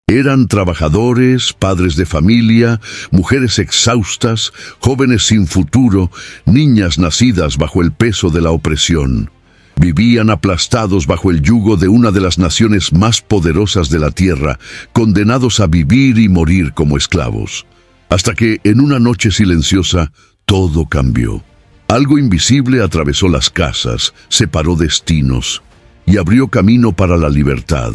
Eran trabajadores, padres de familia, mujeres exhaustas, jóvenes sin futuro, niñas nacidas bajo el peso de la opresión. Vivían aplastados bajo el yugo de una de las naciones más poderosas de la tierra, condenados a vivir y morir como esclavos. Hasta que, en una noche silenciosa, todo cambió. Algo invisible atravesó las casas, separó destinos y abrió camino para la libertad.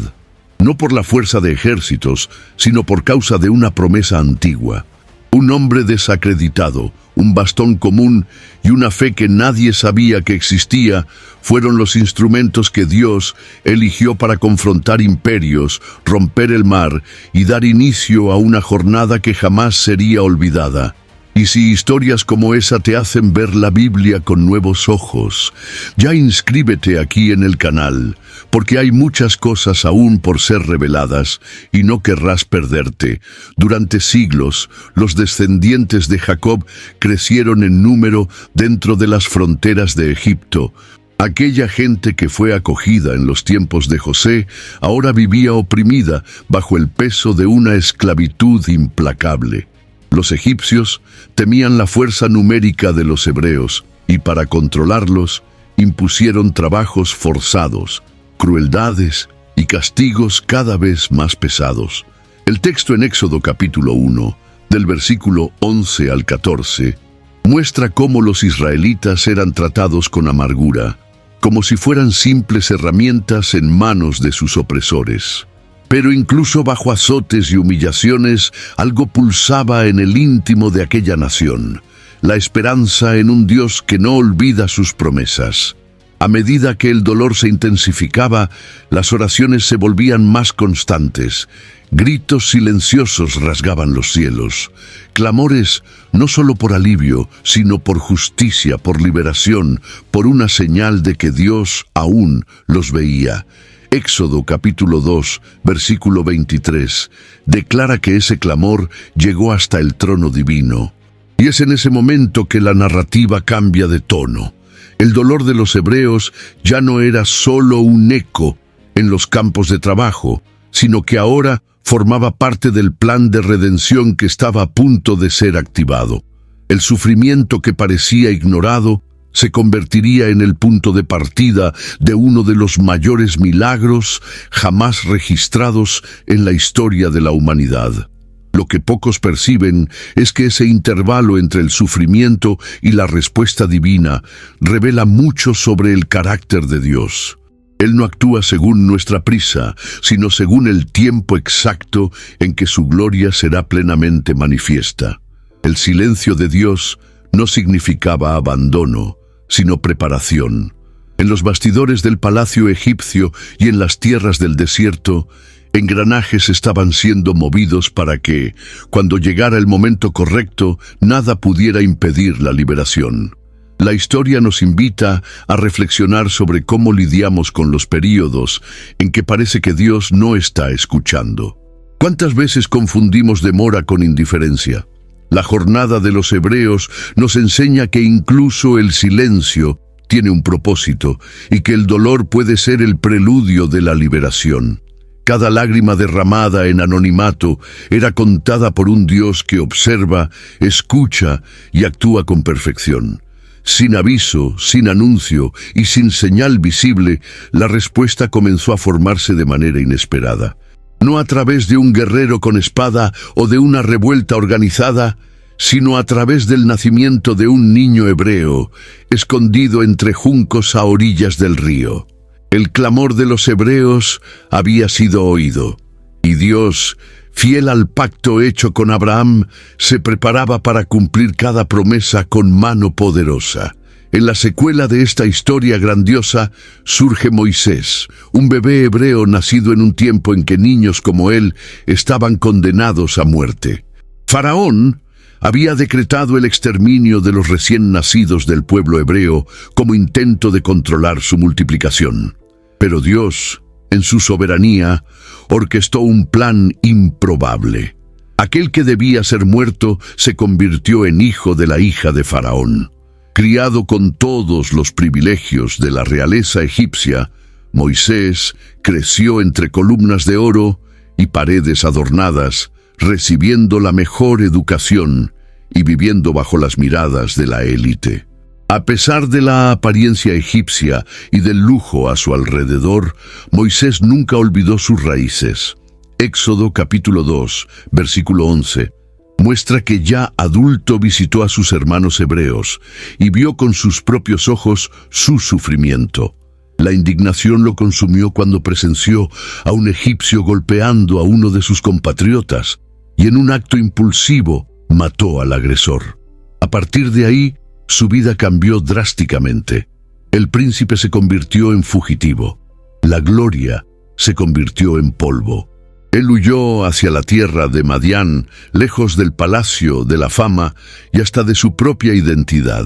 No por la fuerza de ejércitos, sino por causa de una promesa antigua. Un hombre desacreditado, un bastón común y una fe que nadie sabía que existía fueron los instrumentos que Dios eligió para confrontar imperios, romper el mar y dar inicio a una jornada que jamás sería olvidada. Y si historias como esa te hacen ver la Biblia con nuevos ojos, ya inscríbete aquí en el canal, porque hay muchas cosas aún por ser reveladas y no querrás perderte. Durante siglos, los descendientes de Jacob crecieron en número dentro de las fronteras de Egipto. Aquella gente que fue acogida en los tiempos de José, ahora vivía oprimida bajo el peso de una esclavitud implacable. Los egipcios temían la fuerza numérica de los hebreos y para controlarlos impusieron trabajos forzados, crueldades y castigos cada vez más pesados. El texto en Éxodo capítulo 1, del versículo 11 al 14, muestra cómo los israelitas eran tratados con amargura, como si fueran simples herramientas en manos de sus opresores. Pero incluso bajo azotes y humillaciones, algo pulsaba en el íntimo de aquella nación, la esperanza en un Dios que no olvida sus promesas. A medida que el dolor se intensificaba, las oraciones se volvían más constantes. Gritos silenciosos rasgaban los cielos. Clamores no solo por alivio, sino por justicia, por liberación, por una señal de que Dios aún los veía. Éxodo capítulo 2, versículo 23, declara que ese clamor llegó hasta el trono divino. Y es en ese momento que la narrativa cambia de tono. El dolor de los hebreos ya no era solo un eco en los campos de trabajo, sino que ahora formaba parte del plan de redención que estaba a punto de ser activado. El sufrimiento que parecía ignorado se convertiría en el punto de partida de uno de los mayores milagros jamás registrados en la historia de la humanidad. Lo que pocos perciben es que ese intervalo entre el sufrimiento y la respuesta divina revela mucho sobre el carácter de Dios. Él no actúa según nuestra prisa, sino según el tiempo exacto en que su gloria será plenamente manifiesta. El silencio de Dios no significaba abandono, sino preparación. En los bastidores del palacio egipcio y en las tierras del desierto, engranajes estaban siendo movidos para que, cuando llegara el momento correcto, nada pudiera impedir la liberación. La historia nos invita a reflexionar sobre cómo lidiamos con los períodos en que parece que Dios no está escuchando. ¿Cuántas veces confundimos demora con indiferencia? La jornada de los hebreos nos enseña que incluso el silencio tiene un propósito y que el dolor puede ser el preludio de la liberación. Cada lágrima derramada en anonimato era contada por un Dios que observa, escucha y actúa con perfección. Sin aviso, sin anuncio y sin señal visible, la respuesta comenzó a formarse de manera inesperada. No a través de un guerrero con espada o de una revuelta organizada, sino a través del nacimiento de un niño hebreo, escondido entre juncos a orillas del río. El clamor de los hebreos había sido oído, y Dios, fiel al pacto hecho con Abraham, se preparaba para cumplir cada promesa con mano poderosa. En la secuela de esta historia grandiosa surge Moisés, un bebé hebreo nacido en un tiempo en que niños como él estaban condenados a muerte. Faraón había decretado el exterminio de los recién nacidos del pueblo hebreo como intento de controlar su multiplicación. Pero Dios, en su soberanía, orquestó un plan improbable. Aquel que debía ser muerto se convirtió en hijo de la hija de Faraón. Criado con todos los privilegios de la realeza egipcia, Moisés creció entre columnas de oro y paredes adornadas, recibiendo la mejor educación y viviendo bajo las miradas de la élite. A pesar de la apariencia egipcia y del lujo a su alrededor, Moisés nunca olvidó sus raíces. Éxodo capítulo 2, versículo 11, muestra que ya adulto visitó a sus hermanos hebreos y vio con sus propios ojos su sufrimiento. La indignación lo consumió cuando presenció a un egipcio golpeando a uno de sus compatriotas y en un acto impulsivo mató al agresor. A partir de ahí, su vida cambió drásticamente. El príncipe se convirtió en fugitivo. La gloria se convirtió en polvo. Él huyó hacia la tierra de Madián, lejos del palacio, de la fama y hasta de su propia identidad.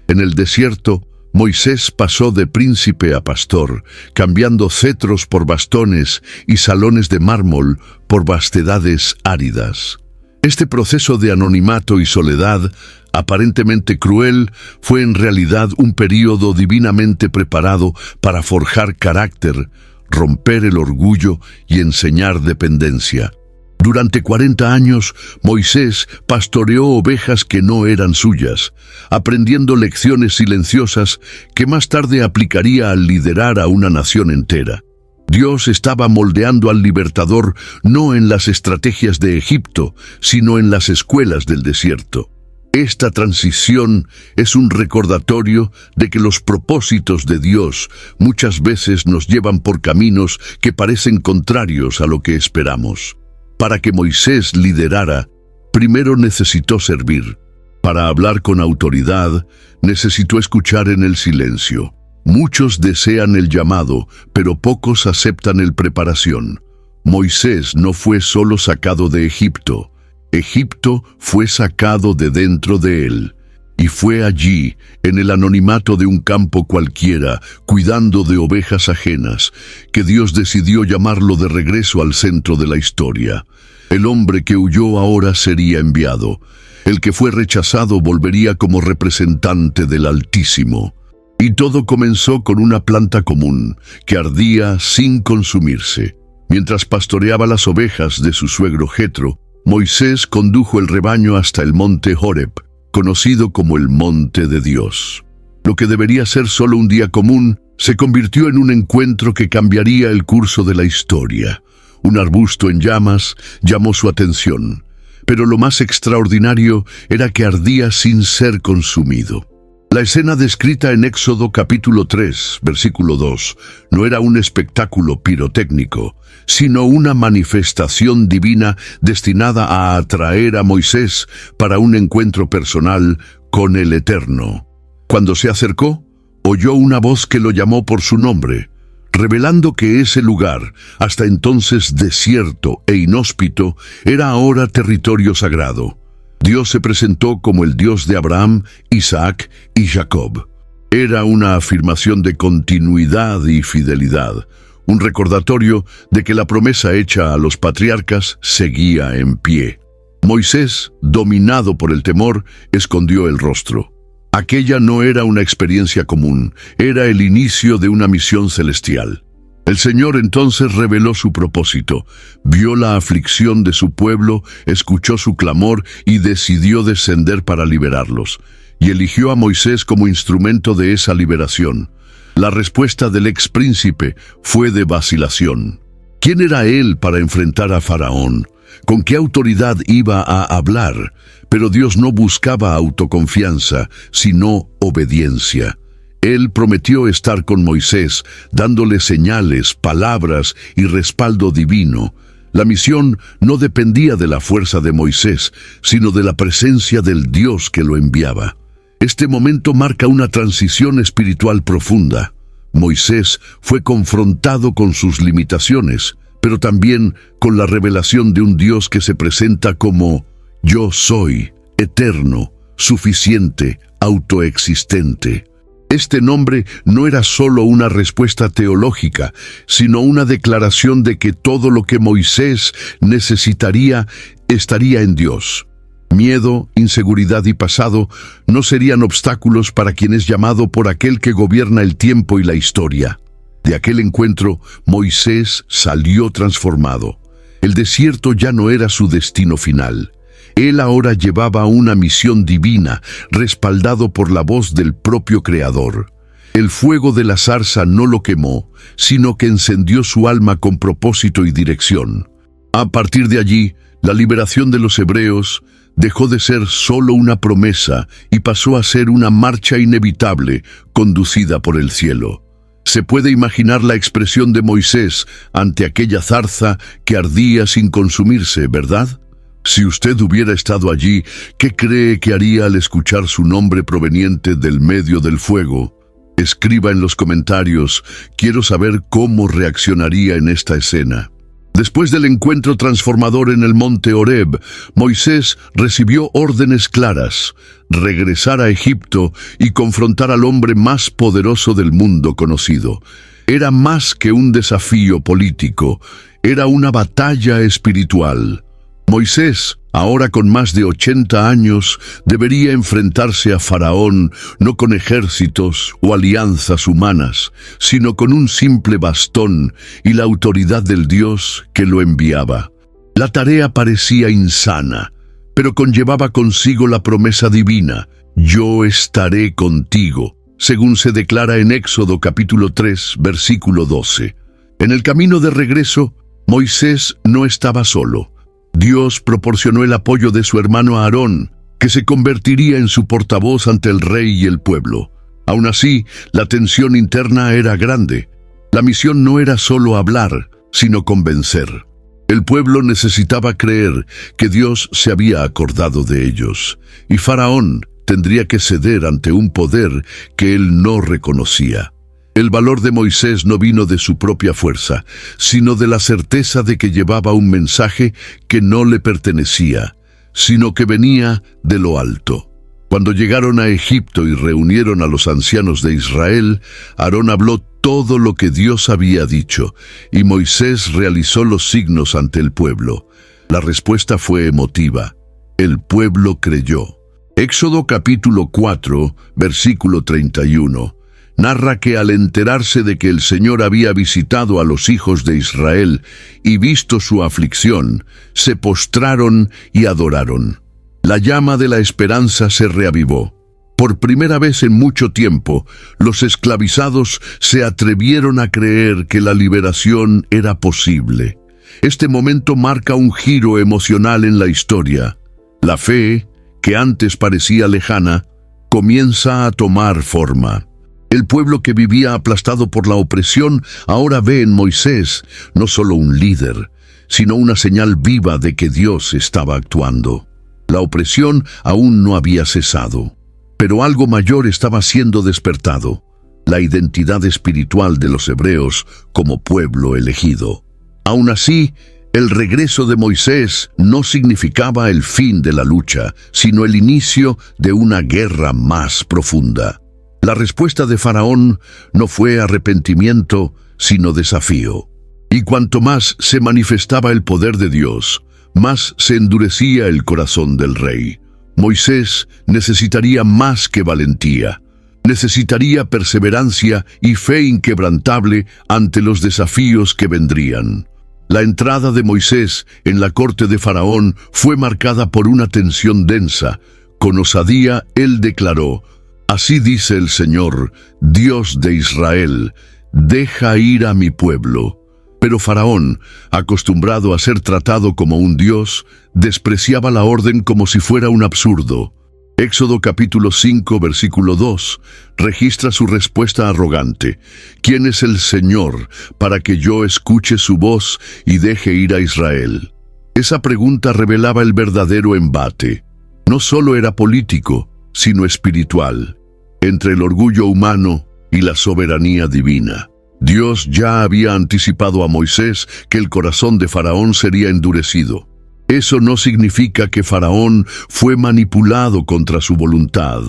En el desierto, Moisés pasó de príncipe a pastor, cambiando cetros por bastones y salones de mármol por vastedades áridas. Este proceso de anonimato y soledad, aparentemente cruel, fue en realidad un período divinamente preparado para forjar carácter, romper el orgullo y enseñar dependencia. Durante 40 años, Moisés pastoreó ovejas que no eran suyas, aprendiendo lecciones silenciosas que más tarde aplicaría al liderar a una nación entera. Dios estaba moldeando al libertador no en las estrategias de Egipto, sino en las escuelas del desierto. Esta transición es un recordatorio de que los propósitos de Dios muchas veces nos llevan por caminos que parecen contrarios a lo que esperamos. Para que Moisés liderara, primero necesitó servir. Para hablar con autoridad, necesitó escuchar en el silencio. Muchos desean el llamado, pero pocos aceptan el preparación. Moisés no fue solo sacado de Egipto. Egipto fue sacado de dentro de él. Y fue allí, en el anonimato de un campo cualquiera, cuidando de ovejas ajenas, que Dios decidió llamarlo de regreso al centro de la historia. El hombre que huyó ahora sería enviado. El que fue rechazado volvería como representante del Altísimo. Y todo comenzó con una planta común, que ardía sin consumirse. Mientras pastoreaba las ovejas de su suegro Jetro, Moisés condujo el rebaño hasta el monte Horeb, conocido como el monte de Dios. Lo que debería ser solo un día común, se convirtió en un encuentro que cambiaría el curso de la historia. Un arbusto en llamas llamó su atención, pero lo más extraordinario era que ardía sin ser consumido. La escena descrita en Éxodo capítulo 3, versículo 2, no era un espectáculo pirotécnico, sino una manifestación divina destinada a atraer a Moisés para un encuentro personal con el Eterno. Cuando se acercó, oyó una voz que lo llamó por su nombre, revelando que ese lugar, hasta entonces desierto e inhóspito, era ahora territorio sagrado. Dios se presentó como el Dios de Abraham, Isaac y Jacob. Era una afirmación de continuidad y fidelidad, un recordatorio de que la promesa hecha a los patriarcas seguía en pie. Moisés, dominado por el temor, escondió el rostro. Aquella no era una experiencia común, era el inicio de una misión celestial. El Señor entonces reveló su propósito, vio la aflicción de su pueblo, escuchó su clamor y decidió descender para liberarlos, y eligió a Moisés como instrumento de esa liberación. La respuesta del ex príncipe fue de vacilación. ¿Quién era él para enfrentar a Faraón? ¿Con qué autoridad iba a hablar? Pero Dios no buscaba autoconfianza, sino obediencia. Él prometió estar con Moisés, dándole señales, palabras y respaldo divino. La misión no dependía de la fuerza de Moisés, sino de la presencia del Dios que lo enviaba. Este momento marca una transición espiritual profunda. Moisés fue confrontado con sus limitaciones, pero también con la revelación de un Dios que se presenta como Yo soy, eterno, suficiente, autoexistente. Este nombre no era solo una respuesta teológica, sino una declaración de que todo lo que Moisés necesitaría estaría en Dios. Miedo, inseguridad y pasado no serían obstáculos para quien es llamado por aquel que gobierna el tiempo y la historia. De aquel encuentro, Moisés salió transformado. El desierto ya no era su destino final. Él ahora llevaba una misión divina, respaldado por la voz del propio Creador. El fuego de la zarza no lo quemó, sino que encendió su alma con propósito y dirección. A partir de allí, la liberación de los hebreos dejó de ser solo una promesa y pasó a ser una marcha inevitable, conducida por el cielo. Se puede imaginar la expresión de Moisés ante aquella zarza que ardía sin consumirse, ¿verdad? Si usted hubiera estado allí, ¿qué cree que haría al escuchar su nombre proveniente del medio del fuego? Escriba en los comentarios, quiero saber cómo reaccionaría en esta escena. Después del encuentro transformador en el monte Horeb, Moisés recibió órdenes claras: regresar a Egipto y confrontar al hombre más poderoso del mundo conocido. Era más que un desafío político, era una batalla espiritual. Moisés, ahora con más de 80 años, debería enfrentarse a Faraón no con ejércitos o alianzas humanas, sino con un simple bastón y la autoridad del Dios que lo enviaba. La tarea parecía insana, pero conllevaba consigo la promesa divina: yo estaré contigo, según se declara en Éxodo capítulo 3, versículo 12. En el camino de regreso, Moisés no estaba solo. Dios proporcionó el apoyo de su hermano Aarón, que se convertiría en su portavoz ante el rey y el pueblo. Aún así, la tensión interna era grande. La misión no era solo hablar, sino convencer. El pueblo necesitaba creer que Dios se había acordado de ellos, y Faraón tendría que ceder ante un poder que él no reconocía. El valor de Moisés no vino de su propia fuerza, sino de la certeza de que llevaba un mensaje que no le pertenecía, sino que venía de lo alto. Cuando llegaron a Egipto y reunieron a los ancianos de Israel, Aarón habló todo lo que Dios había dicho, y Moisés realizó los signos ante el pueblo. La respuesta fue emotiva. El pueblo creyó. Éxodo capítulo 4, versículo 31. Narra que al enterarse de que el Señor había visitado a los hijos de Israel y visto su aflicción, se postraron y adoraron. La llama de la esperanza se reavivó. Por primera vez en mucho tiempo, los esclavizados se atrevieron a creer que la liberación era posible. Este momento marca un giro emocional en la historia. La fe, que antes parecía lejana, comienza a tomar forma. El pueblo que vivía aplastado por la opresión ahora ve en Moisés no solo un líder, sino una señal viva de que Dios estaba actuando. La opresión aún no había cesado, pero algo mayor estaba siendo despertado: la identidad espiritual de los hebreos como pueblo elegido. Aún así, el regreso de Moisés no significaba el fin de la lucha, sino el inicio de una guerra más profunda. La respuesta de Faraón no fue arrepentimiento, sino desafío. Y cuanto más se manifestaba el poder de Dios, más se endurecía el corazón del rey. Moisés necesitaría más que valentía. Necesitaría perseverancia y fe inquebrantable ante los desafíos que vendrían. La entrada de Moisés en la corte de Faraón fue marcada por una tensión densa. Con osadía, él declaró: así dice el Señor, Dios de Israel, deja ir a mi pueblo. Pero Faraón, acostumbrado a ser tratado como un dios, despreciaba la orden como si fuera un absurdo. Éxodo capítulo 5, versículo 2, registra su respuesta arrogante: ¿quién es el Señor para que yo escuche su voz y deje ir a Israel? Esa pregunta revelaba el verdadero embate. No solo era político, sino espiritual, entre el orgullo humano y la soberanía divina. Dios ya había anticipado a Moisés que el corazón de Faraón sería endurecido. Eso no significa que Faraón fue manipulado contra su voluntad,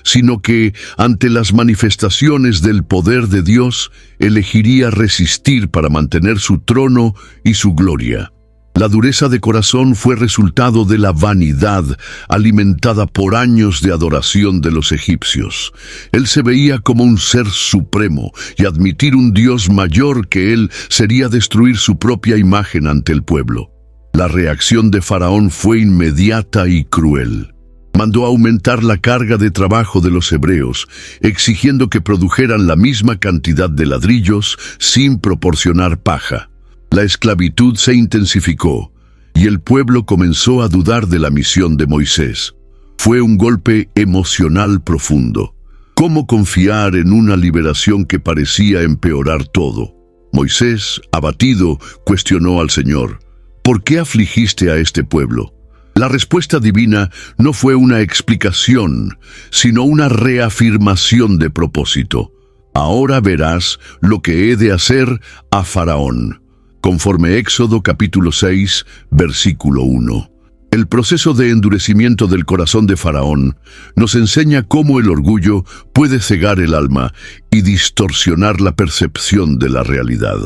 sino que, ante las manifestaciones del poder de Dios, elegiría resistir para mantener su trono y su gloria. La dureza de corazón fue resultado de la vanidad alimentada por años de adoración de los egipcios. Él se veía como un ser supremo, y admitir un Dios mayor que él sería destruir su propia imagen ante el pueblo. La reacción de Faraón fue inmediata y cruel. Mandó aumentar la carga de trabajo de los hebreos, exigiendo que produjeran la misma cantidad de ladrillos sin proporcionar paja. La esclavitud se intensificó y el pueblo comenzó a dudar de la misión de Moisés. Fue un golpe emocional profundo. ¿Cómo confiar en una liberación que parecía empeorar todo? Moisés, abatido, cuestionó al Señor: ¿por qué afligiste a este pueblo? La respuesta divina no fue una explicación, sino una reafirmación de propósito. Ahora verás lo que he de hacer a Faraón, conforme Éxodo capítulo 6, versículo 1. El proceso de endurecimiento del corazón de Faraón nos enseña cómo el orgullo puede cegar el alma y distorsionar la percepción de la realidad.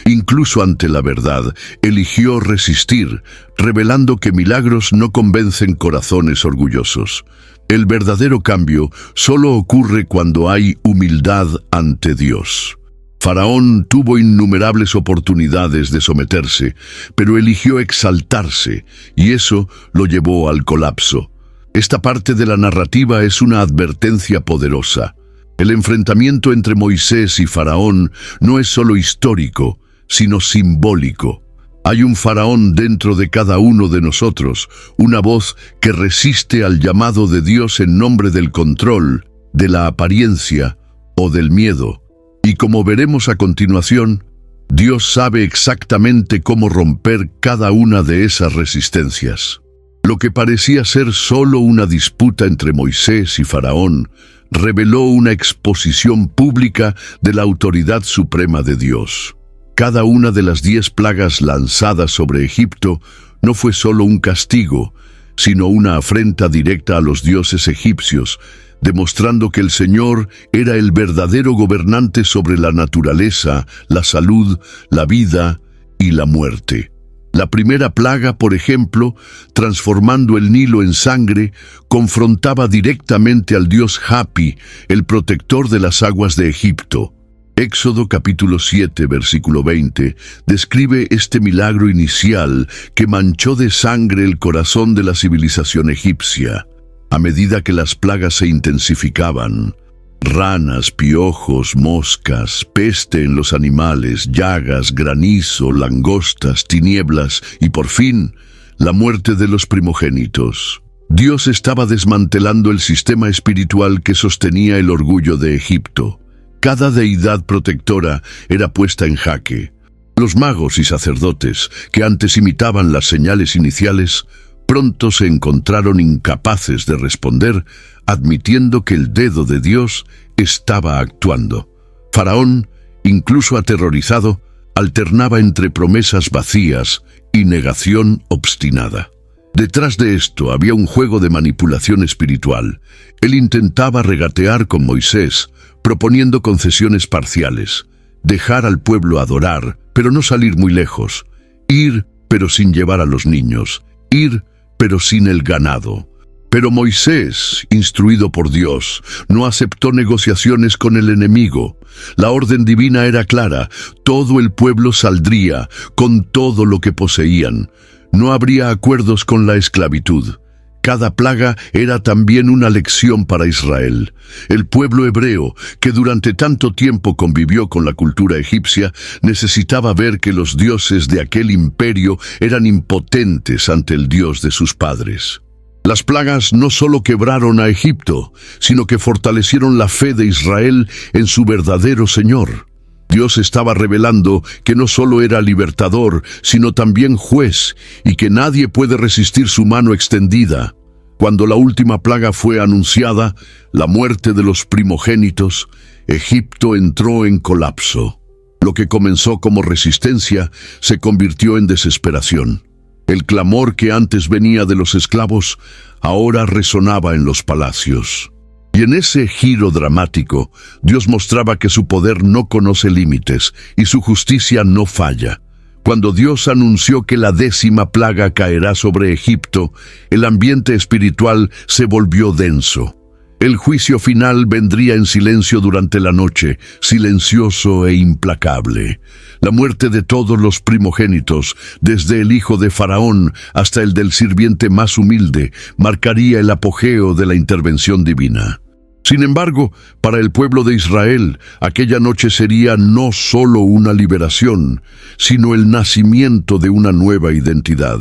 Incluso ante la verdad, eligió resistir, revelando que milagros no convencen corazones orgullosos. El verdadero cambio solo ocurre cuando hay humildad ante Dios. Faraón tuvo innumerables oportunidades de someterse, pero eligió exaltarse, y eso lo llevó al colapso. Esta parte de la narrativa es una advertencia poderosa. El enfrentamiento entre Moisés y Faraón no es solo histórico, sino simbólico. Hay un Faraón dentro de cada uno de nosotros, una voz que resiste al llamado de Dios en nombre del control, de la apariencia o del miedo. Y como veremos a continuación, Dios sabe exactamente cómo romper cada una de esas resistencias. Lo que parecía ser solo una disputa entre Moisés y Faraón reveló una exposición pública de la autoridad suprema de Dios. Cada una de las 10 plagas lanzadas sobre Egipto no fue solo un castigo, sino una afrenta directa a los dioses egipcios, demostrando que el Señor era el verdadero gobernante sobre la naturaleza, la salud, la vida y la muerte. La primera plaga, por ejemplo, transformando el Nilo en sangre, confrontaba directamente al dios Hapi, el protector de las aguas de Egipto. Éxodo capítulo 7, versículo 20, describe este milagro inicial que manchó de sangre el corazón de la civilización egipcia. A medida que las plagas se intensificaban, ranas, piojos, moscas, peste en los animales, llagas, granizo, langostas, tinieblas y por fin, la muerte de los primogénitos. Dios estaba desmantelando el sistema espiritual que sostenía el orgullo de Egipto. Cada deidad protectora era puesta en jaque. Los magos y sacerdotes, que antes imitaban las señales iniciales, pronto se encontraron incapaces de responder, admitiendo que el dedo de Dios estaba actuando. Faraón, incluso aterrorizado, alternaba entre promesas vacías y negación obstinada. Detrás de esto había un juego de manipulación espiritual. Él intentaba regatear con Moisés, proponiendo concesiones parciales, dejar al pueblo adorar, pero no salir muy lejos, ir, pero sin llevar a los niños, ir, pero sin el ganado. Pero Moisés, instruido por Dios, no aceptó negociaciones con el enemigo. La orden divina era clara: todo el pueblo saldría con todo lo que poseían. No habría acuerdos con la esclavitud. Cada plaga era también una lección para Israel. El pueblo hebreo, que durante tanto tiempo convivió con la cultura egipcia, necesitaba ver que los dioses de aquel imperio eran impotentes ante el Dios de sus padres. Las plagas no solo quebraron a Egipto, sino que fortalecieron la fe de Israel en su verdadero Señor. Dios estaba revelando que no solo era libertador, sino también juez, y que nadie puede resistir su mano extendida. Cuando la última plaga fue anunciada, la muerte de los primogénitos, Egipto entró en colapso. Lo que comenzó como resistencia se convirtió en desesperación. El clamor que antes venía de los esclavos ahora resonaba en los palacios. Y en ese giro dramático, Dios mostraba que su poder no conoce límites y su justicia no falla. Cuando Dios anunció que la 10ª plaga caerá sobre Egipto, el ambiente espiritual se volvió denso. El juicio final vendría en silencio durante la noche, silencioso e implacable. La muerte de todos los primogénitos, desde el hijo de Faraón hasta el del sirviente más humilde, marcaría el apogeo de la intervención divina. Sin embargo, para el pueblo de Israel, aquella noche sería no solo una liberación, sino el nacimiento de una nueva identidad.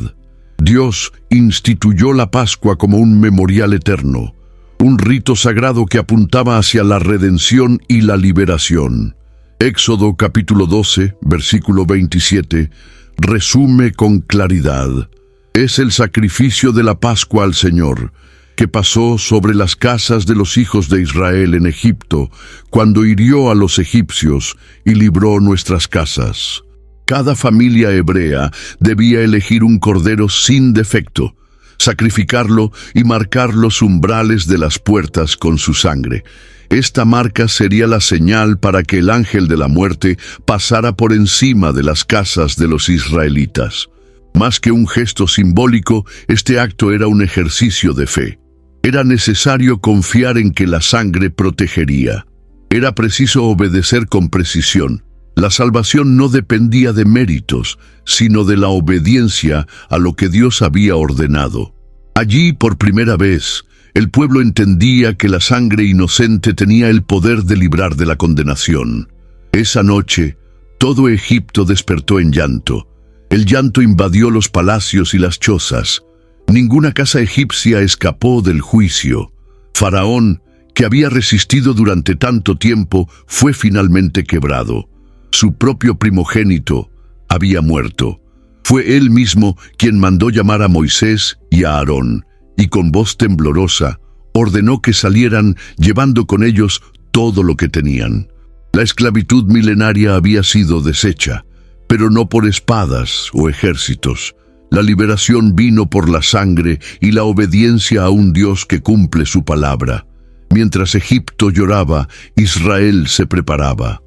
Dios instituyó la Pascua como un memorial eterno, un rito sagrado que apuntaba hacia la redención y la liberación. Éxodo capítulo 12, versículo 27, resume con claridad. Es el sacrificio de la Pascua al Señor, que pasó sobre las casas de los hijos de Israel en Egipto, cuando hirió a los egipcios y libró nuestras casas. Cada familia hebrea debía elegir un cordero sin defecto, sacrificarlo y marcar los umbrales de las puertas con su sangre. Esta marca sería la señal para que el ángel de la muerte pasara por encima de las casas de los israelitas. Más que un gesto simbólico, este acto era un ejercicio de fe. Era necesario confiar en que la sangre protegería. Era preciso obedecer con precisión. La salvación no dependía de méritos, sino de la obediencia a lo que Dios había ordenado. Allí, por primera vez, el pueblo entendía que la sangre inocente tenía el poder de librar de la condenación. Esa noche, todo Egipto despertó en llanto. El llanto invadió los palacios y las chozas. Ninguna casa egipcia escapó del juicio. Faraón, que había resistido durante tanto tiempo, fue finalmente quebrado. Su propio primogénito había muerto. Fue él mismo quien mandó llamar a Moisés y a Aarón, y con voz temblorosa ordenó que salieran llevando con ellos todo lo que tenían. La esclavitud milenaria había sido deshecha, pero no por espadas o ejércitos. La liberación vino por la sangre y la obediencia a un Dios que cumple su palabra. Mientras Egipto lloraba, Israel se preparaba.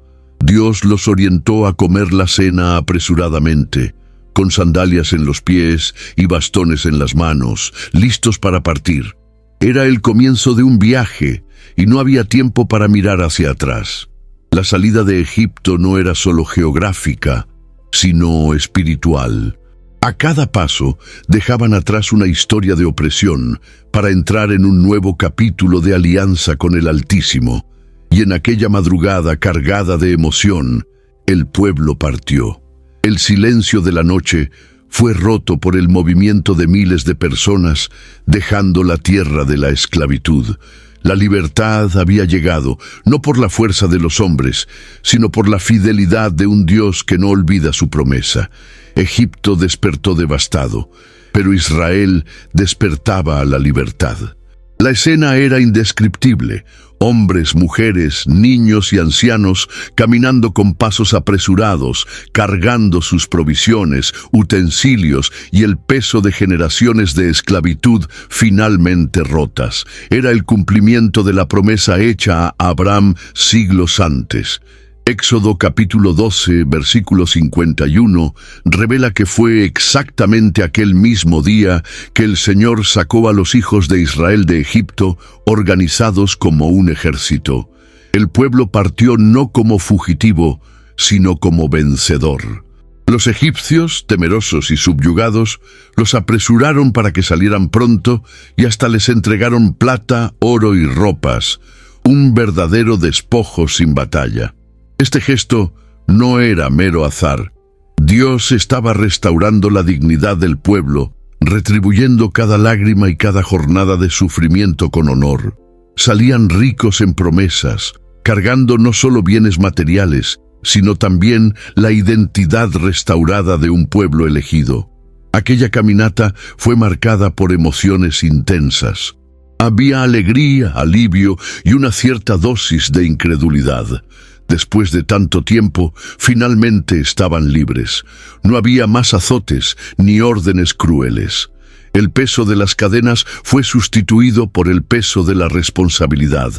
Dios los orientó a comer la cena apresuradamente, con sandalias en los pies y bastones en las manos, listos para partir. Era el comienzo de un viaje y no había tiempo para mirar hacia atrás. La salida de Egipto no era solo geográfica, sino espiritual. A cada paso dejaban atrás una historia de opresión para entrar en un nuevo capítulo de alianza con el Altísimo. Y en aquella madrugada cargada de emoción, el pueblo partió. El silencio de la noche fue roto por el movimiento de miles de personas dejando la tierra de la esclavitud. La libertad había llegado, no por la fuerza de los hombres, sino por la fidelidad de un Dios que no olvida su promesa. Egipto despertó devastado, pero Israel despertaba a la libertad. La escena era indescriptible. Hombres, mujeres, niños y ancianos caminando con pasos apresurados, cargando sus provisiones, utensilios y el peso de generaciones de esclavitud finalmente rotas. Era el cumplimiento de la promesa hecha a Abraham siglos antes. Éxodo capítulo 12, versículo 51, revela que fue exactamente aquel mismo día que el Señor sacó a los hijos de Israel de Egipto, organizados como un ejército. El pueblo partió no como fugitivo, sino como vencedor. Los egipcios, temerosos y subyugados, los apresuraron para que salieran pronto y hasta les entregaron plata, oro y ropas, un verdadero despojo sin batalla. Este gesto no era mero azar. Dios estaba restaurando la dignidad del pueblo, retribuyendo cada lágrima y cada jornada de sufrimiento con honor. Salían ricos en promesas, cargando no solo bienes materiales, sino también la identidad restaurada de un pueblo elegido. Aquella caminata fue marcada por emociones intensas. Había alegría, alivio y una cierta dosis de incredulidad. Después de tanto tiempo, finalmente estaban libres. No había más azotes ni órdenes crueles. El peso de las cadenas fue sustituido por el peso de la responsabilidad.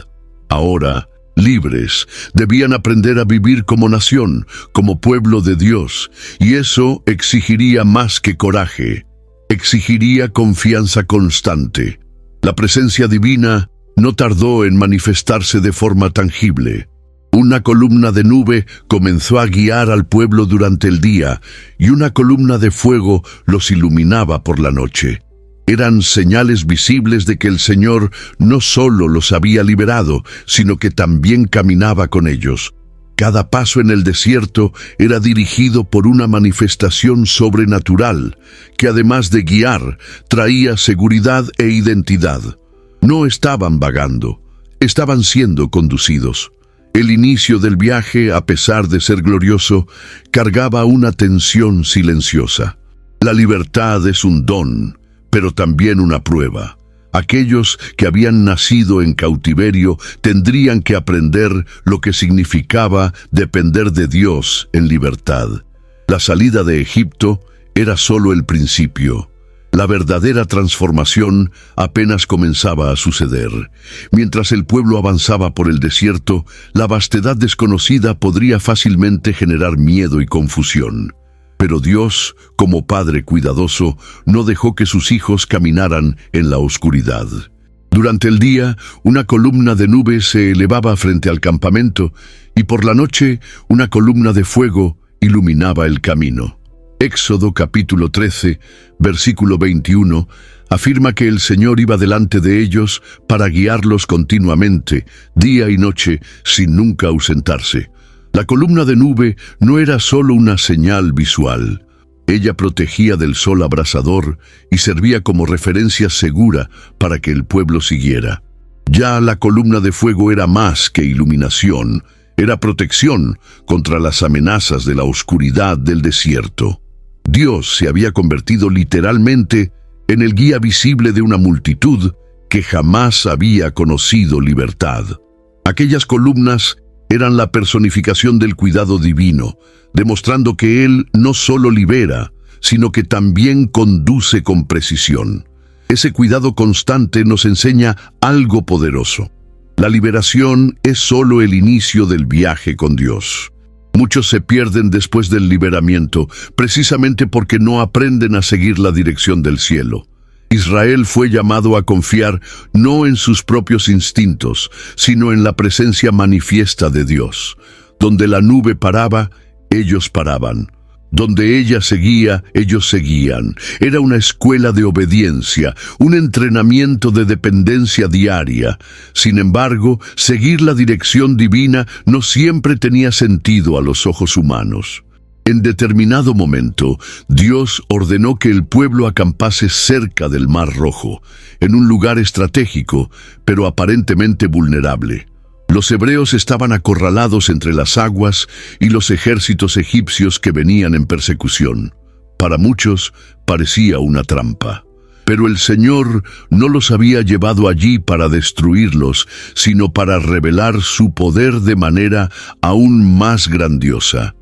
Ahora, libres, debían aprender a vivir como nación, como pueblo de Dios, y eso exigiría más que coraje. Exigiría confianza constante. La presencia divina no tardó en manifestarse de forma tangible. Una columna de nube comenzó a guiar al pueblo durante el día y una columna de fuego los iluminaba por la noche. Eran señales visibles de que el Señor no solo los había liberado, sino que también caminaba con ellos. Cada paso en el desierto era dirigido por una manifestación sobrenatural, que además de guiar, traía seguridad e identidad. No estaban vagando, estaban siendo conducidos. El inicio del viaje, a pesar de ser glorioso, cargaba una tensión silenciosa. La libertad es un don, pero también una prueba. Aquellos que habían nacido en cautiverio tendrían que aprender lo que significaba depender de Dios en libertad. La salida de Egipto era solo el principio. La verdadera transformación apenas comenzaba a suceder. Mientras el pueblo avanzaba por el desierto, la vastedad desconocida podría fácilmente generar miedo y confusión. Pero Dios, como Padre cuidadoso, no dejó que sus hijos caminaran en la oscuridad. Durante el día, una columna de nube se elevaba frente al campamento y por la noche, una columna de fuego iluminaba el camino. Éxodo capítulo 13, versículo 21, afirma que el Señor iba delante de ellos para guiarlos continuamente, día y noche, sin nunca ausentarse. La columna de nube no era solo una señal visual. Ella protegía del sol abrasador y servía como referencia segura para que el pueblo siguiera. Ya la columna de fuego era más que iluminación, era protección contra las amenazas de la oscuridad del desierto. Dios se había convertido literalmente en el guía visible de una multitud que jamás había conocido libertad. Aquellas columnas eran la personificación del cuidado divino, demostrando que Él no solo libera, sino que también conduce con precisión. Ese cuidado constante nos enseña algo poderoso. La liberación es solo el inicio del viaje con Dios. Muchos se pierden después del liberamiento, precisamente porque no aprenden a seguir la dirección del cielo. Israel fue llamado a confiar no en sus propios instintos, sino en la presencia manifiesta de Dios. Donde la nube paraba, ellos paraban. Donde ella seguía, ellos seguían. Era una escuela de obediencia, un entrenamiento de dependencia diaria. Sin embargo, seguir la dirección divina no siempre tenía sentido a los ojos humanos. En determinado momento, Dios ordenó que el pueblo acampase cerca del Mar Rojo, en un lugar estratégico, pero aparentemente vulnerable. Los hebreos estaban acorralados entre las aguas y los ejércitos egipcios que venían en persecución. Para muchos, parecía una trampa. Pero el Señor no los había llevado allí para destruirlos, sino para revelar su poder de manera aún más grandiosa.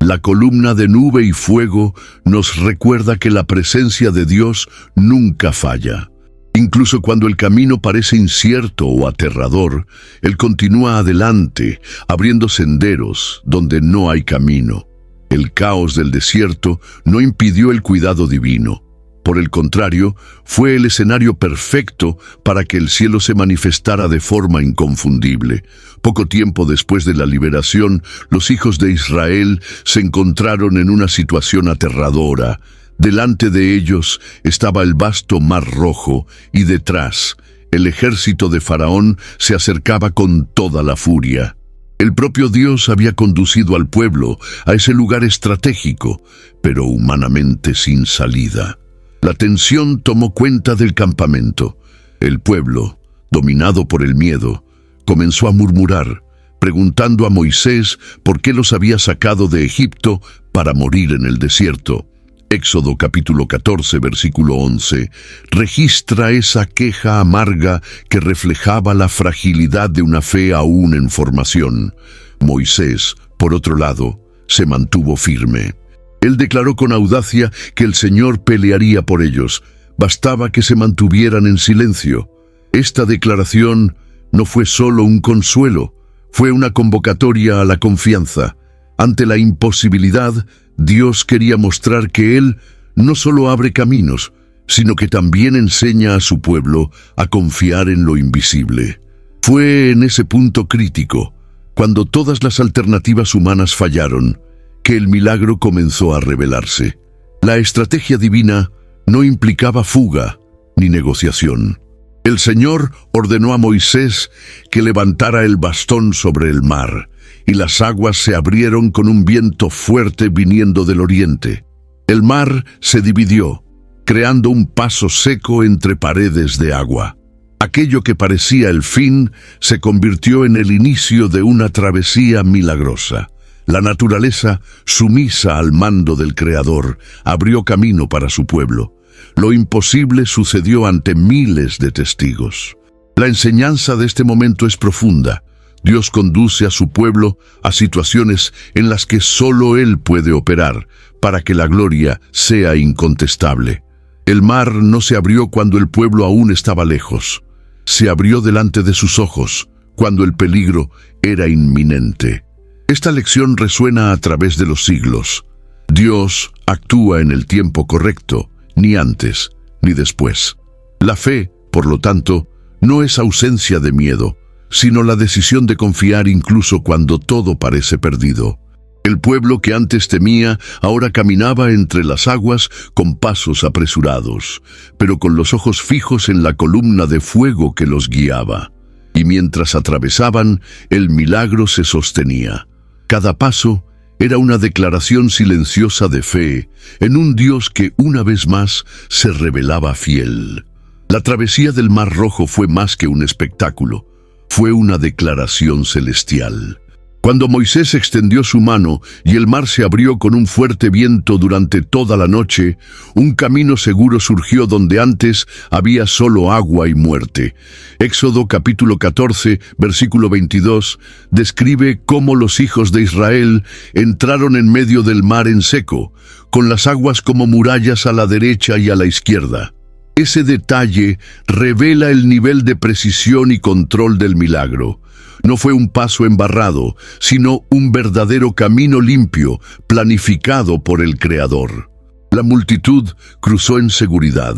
La columna de nube y fuego nos recuerda que la presencia de Dios nunca falla. Incluso cuando el camino parece incierto o aterrador, Él continúa adelante, abriendo senderos donde no hay camino. El caos del desierto no impidió el cuidado divino. Por el contrario, fue el escenario perfecto para que el cielo se manifestara de forma inconfundible. Poco tiempo después de la liberación, los hijos de Israel se encontraron en una situación aterradora. Delante de ellos estaba el vasto Mar Rojo y detrás, el ejército de Faraón se acercaba con toda la furia. El propio Dios había conducido al pueblo a ese lugar estratégico, pero humanamente sin salida. La tensión tomó cuenta del campamento. El pueblo, dominado por el miedo, comenzó a murmurar, preguntando a Moisés por qué los había sacado de Egipto para morir en el desierto. Éxodo capítulo 14, versículo 11, registra esa queja amarga que reflejaba la fragilidad de una fe aún en formación. Moisés, por otro lado, se mantuvo firme. Él declaró con audacia que el Señor pelearía por ellos. Bastaba que se mantuvieran en silencio. Esta declaración no fue solo un consuelo, fue una convocatoria a la confianza. Ante la imposibilidad, Dios quería mostrar que Él no solo abre caminos, sino que también enseña a su pueblo a confiar en lo invisible. Fue en ese punto crítico, cuando todas las alternativas humanas fallaron, que el milagro comenzó a revelarse. La estrategia divina no implicaba fuga ni negociación. El Señor ordenó a Moisés que levantara el bastón sobre el mar, y las aguas se abrieron con un viento fuerte viniendo del oriente. El mar se dividió, creando un paso seco entre paredes de agua. Aquello que parecía el fin se convirtió en el inicio de una travesía milagrosa. La naturaleza, sumisa al mando del Creador, abrió camino para su pueblo. Lo imposible sucedió ante miles de testigos. La enseñanza de este momento es profunda. Dios conduce a su pueblo a situaciones en las que solo Él puede operar, para que la gloria sea incontestable. El mar no se abrió cuando el pueblo aún estaba lejos. Se abrió delante de sus ojos, cuando el peligro era inminente. Esta lección resuena a través de los siglos. Dios actúa en el tiempo correcto, ni antes ni después. La fe, por lo tanto, no es ausencia de miedo, sino la decisión de confiar incluso cuando todo parece perdido. El pueblo que antes temía ahora caminaba entre las aguas con pasos apresurados, pero con los ojos fijos en la columna de fuego que los guiaba. Y mientras atravesaban, el milagro se sostenía. Cada paso era una declaración silenciosa de fe en un Dios que una vez más se revelaba fiel. La travesía del Mar Rojo fue más que un espectáculo, fue una declaración celestial. Cuando Moisés extendió su mano y el mar se abrió con un fuerte viento durante toda la noche, un camino seguro surgió donde antes había solo agua y muerte. Éxodo capítulo 14, versículo 22, describe cómo los hijos de Israel entraron en medio del mar en seco, con las aguas como murallas a la derecha y a la izquierda. Ese detalle revela el nivel de precisión y control del milagro. No fue un paso embarrado, sino un verdadero camino limpio, planificado por el Creador. La multitud cruzó en seguridad,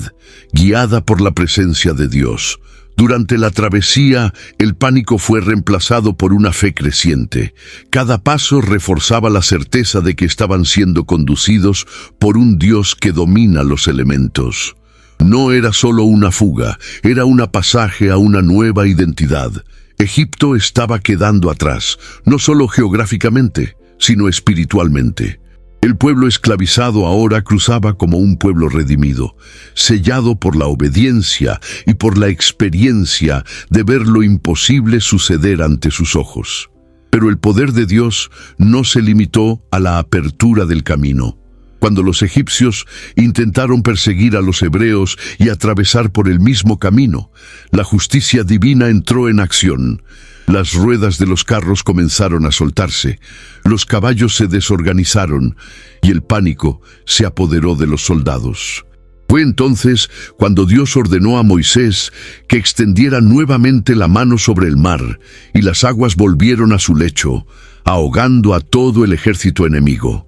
guiada por la presencia de Dios. Durante la travesía, el pánico fue reemplazado por una fe creciente. Cada paso reforzaba la certeza de que estaban siendo conducidos por un Dios que domina los elementos. No era solo una fuga, era un pasaje a una nueva identidad. Egipto estaba quedando atrás, no solo geográficamente, sino espiritualmente. El pueblo esclavizado ahora cruzaba como un pueblo redimido, sellado por la obediencia y por la experiencia de ver lo imposible suceder ante sus ojos. Pero el poder de Dios no se limitó a la apertura del camino. Cuando los egipcios intentaron perseguir a los hebreos y atravesar por el mismo camino, la justicia divina entró en acción. Las ruedas de los carros comenzaron a soltarse, los caballos se desorganizaron y el pánico se apoderó de los soldados. Fue entonces cuando Dios ordenó a Moisés que extendiera nuevamente la mano sobre el mar, y las aguas volvieron a su lecho, ahogando a todo el ejército enemigo.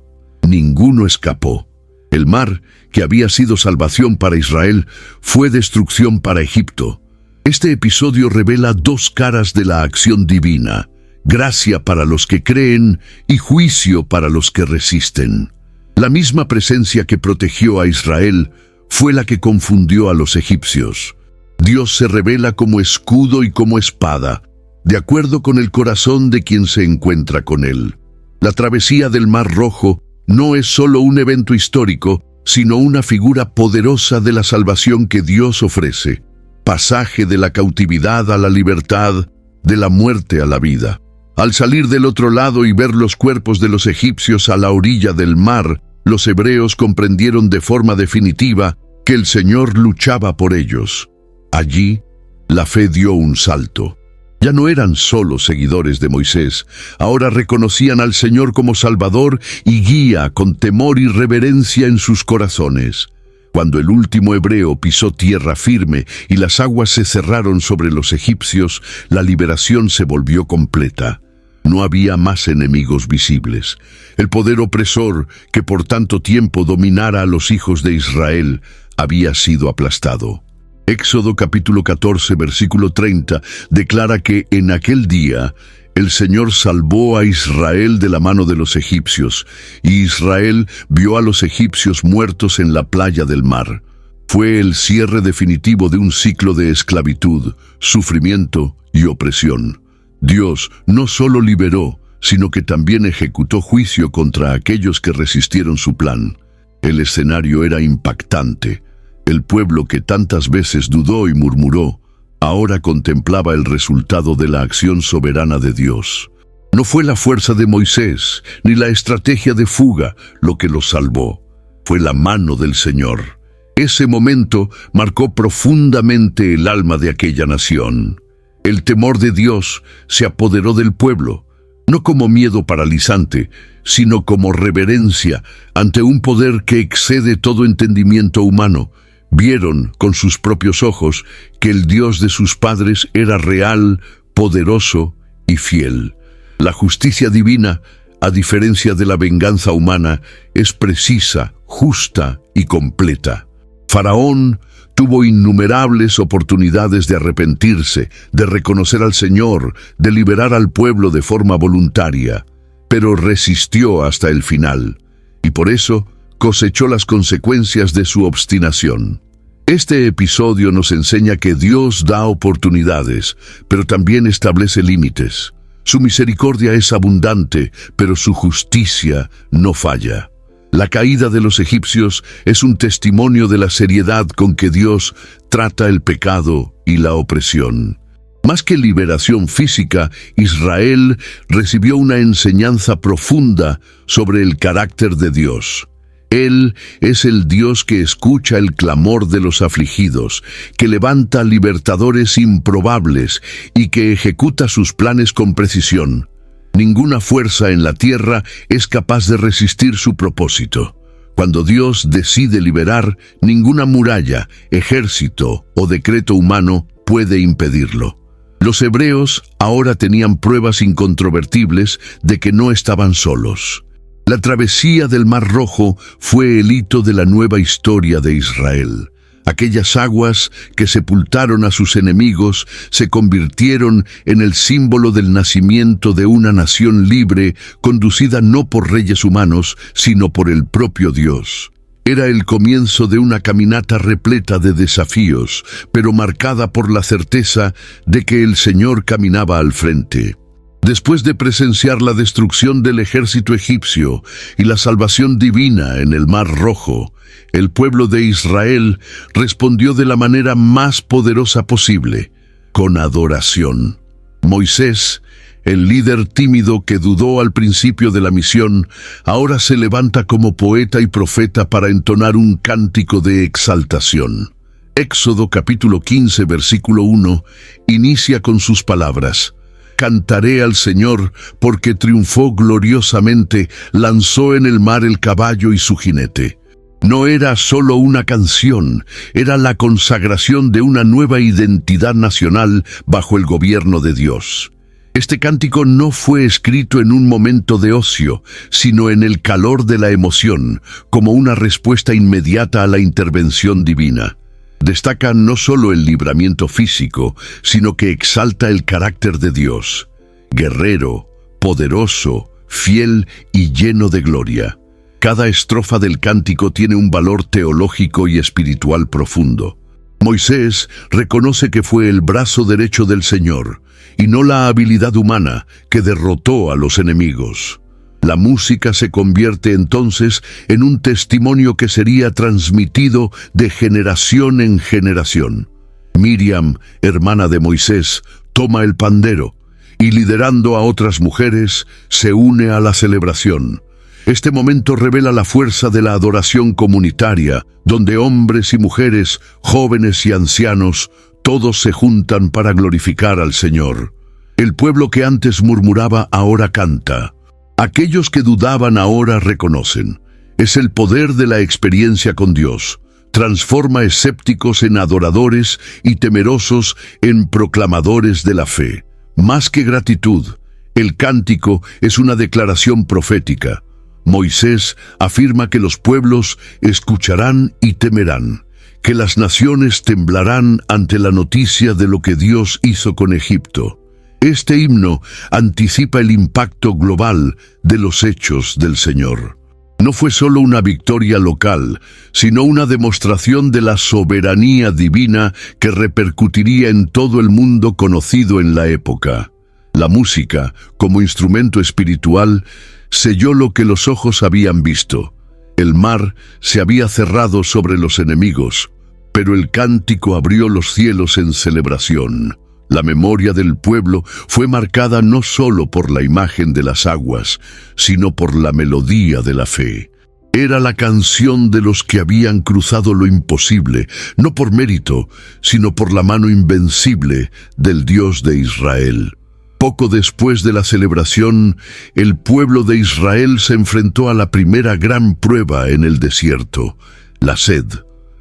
Ninguno escapó. El mar, que había sido salvación para Israel, fue destrucción para Egipto. Este episodio revela dos caras de la acción divina: gracia para los que creen y juicio para los que resisten. La misma presencia que protegió a Israel fue la que confundió a los egipcios. Dios se revela como escudo y como espada, de acuerdo con el corazón de quien se encuentra con él. La travesía del Mar Rojo no es solo un evento histórico, sino una figura poderosa de la salvación que Dios ofrece. Pasaje de la cautividad a la libertad, de la muerte a la vida. Al salir del otro lado y ver los cuerpos de los egipcios a la orilla del mar, los hebreos comprendieron de forma definitiva que el Señor luchaba por ellos. Allí, la fe dio un salto. Ya no eran solo seguidores de Moisés, ahora reconocían al Señor como Salvador y guía con temor y reverencia en sus corazones. Cuando el último hebreo pisó tierra firme y las aguas se cerraron sobre los egipcios, la liberación se volvió completa. No había más enemigos visibles. El poder opresor que por tanto tiempo dominara a los hijos de Israel había sido aplastado. Éxodo capítulo 14, versículo 30, declara que en aquel día el Señor salvó a Israel de la mano de los egipcios, y Israel vio a los egipcios muertos en la playa del mar. Fue el cierre definitivo de un ciclo de esclavitud, sufrimiento y opresión. Dios no solo liberó, sino que también ejecutó juicio contra aquellos que resistieron su plan. El escenario era impactante. El pueblo que tantas veces dudó y murmuró, ahora contemplaba el resultado de la acción soberana de Dios. No fue la fuerza de Moisés, ni la estrategia de fuga lo que los salvó. Fue la mano del Señor. Ese momento marcó profundamente el alma de aquella nación. El temor de Dios se apoderó del pueblo, no como miedo paralizante, sino como reverencia ante un poder que excede todo entendimiento humano. Vieron con sus propios ojos que el Dios de sus padres era real, poderoso y fiel. La justicia divina, a diferencia de la venganza humana, es precisa, justa y completa. Faraón tuvo innumerables oportunidades de arrepentirse, de reconocer al Señor, de liberar al pueblo de forma voluntaria, pero resistió hasta el final, y por eso cosechó las consecuencias de su obstinación. Este episodio nos enseña que Dios da oportunidades, pero también establece límites. Su misericordia es abundante, pero su justicia no falla. La caída de los egipcios es un testimonio de la seriedad con que Dios trata el pecado y la opresión. Más que liberación física, Israel recibió una enseñanza profunda sobre el carácter de Dios. Él es el Dios que escucha el clamor de los afligidos, que levanta libertadores improbables y que ejecuta sus planes con precisión. Ninguna fuerza en la tierra es capaz de resistir su propósito. Cuando Dios decide liberar, ninguna muralla, ejército o decreto humano puede impedirlo. Los hebreos ahora tenían pruebas incontrovertibles de que no estaban solos. La travesía del Mar Rojo fue el hito de la nueva historia de Israel. Aquellas aguas que sepultaron a sus enemigos se convirtieron en el símbolo del nacimiento de una nación libre, conducida no por reyes humanos, sino por el propio Dios. Era el comienzo de una caminata repleta de desafíos, pero marcada por la certeza de que el Señor caminaba al frente. Después de presenciar la destrucción del ejército egipcio y la salvación divina en el Mar Rojo, el pueblo de Israel respondió de la manera más poderosa posible, con adoración. Moisés, el líder tímido que dudó al principio de la misión, ahora se levanta como poeta y profeta para entonar un cántico de exaltación. Éxodo capítulo 15, versículo 1, inicia con sus palabras: «Cantaré al Señor porque triunfó gloriosamente, lanzó en el mar el caballo y su jinete». No era solo una canción, era la consagración de una nueva identidad nacional bajo el gobierno de Dios. Este cántico no fue escrito en un momento de ocio, sino en el calor de la emoción, como una respuesta inmediata a la intervención divina. Destaca no solo el libramiento físico, sino que exalta el carácter de Dios, guerrero, poderoso, fiel y lleno de gloria. Cada estrofa del cántico tiene un valor teológico y espiritual profundo. Moisés reconoce que fue el brazo derecho del Señor, y no la habilidad humana que derrotó a los enemigos. La música se convierte entonces en un testimonio que sería transmitido de generación en generación. Miriam, hermana de Moisés, toma el pandero y, liderando a otras mujeres, se une a la celebración. Este momento revela la fuerza de la adoración comunitaria, donde hombres y mujeres, jóvenes y ancianos, todos se juntan para glorificar al Señor. El pueblo que antes murmuraba ahora canta. Aquellos que dudaban ahora reconocen. Es el poder de la experiencia con Dios. Transforma escépticos en adoradores y temerosos en proclamadores de la fe. Más que gratitud, el cántico es una declaración profética. Moisés afirma que los pueblos escucharán y temerán, que las naciones temblarán ante la noticia de lo que Dios hizo con Egipto. Este himno anticipa el impacto global de los hechos del Señor. No fue solo una victoria local, sino una demostración de la soberanía divina que repercutiría en todo el mundo conocido en la época. La música, como instrumento espiritual, selló lo que los ojos habían visto. El mar se había cerrado sobre los enemigos, pero el cántico abrió los cielos en celebración. La memoria del pueblo fue marcada no solo por la imagen de las aguas, sino por la melodía de la fe. Era la canción de los que habían cruzado lo imposible, no por mérito, sino por la mano invencible del Dios de Israel. Poco después de la celebración, el pueblo de Israel se enfrentó a la primera gran prueba en el desierto, la sed.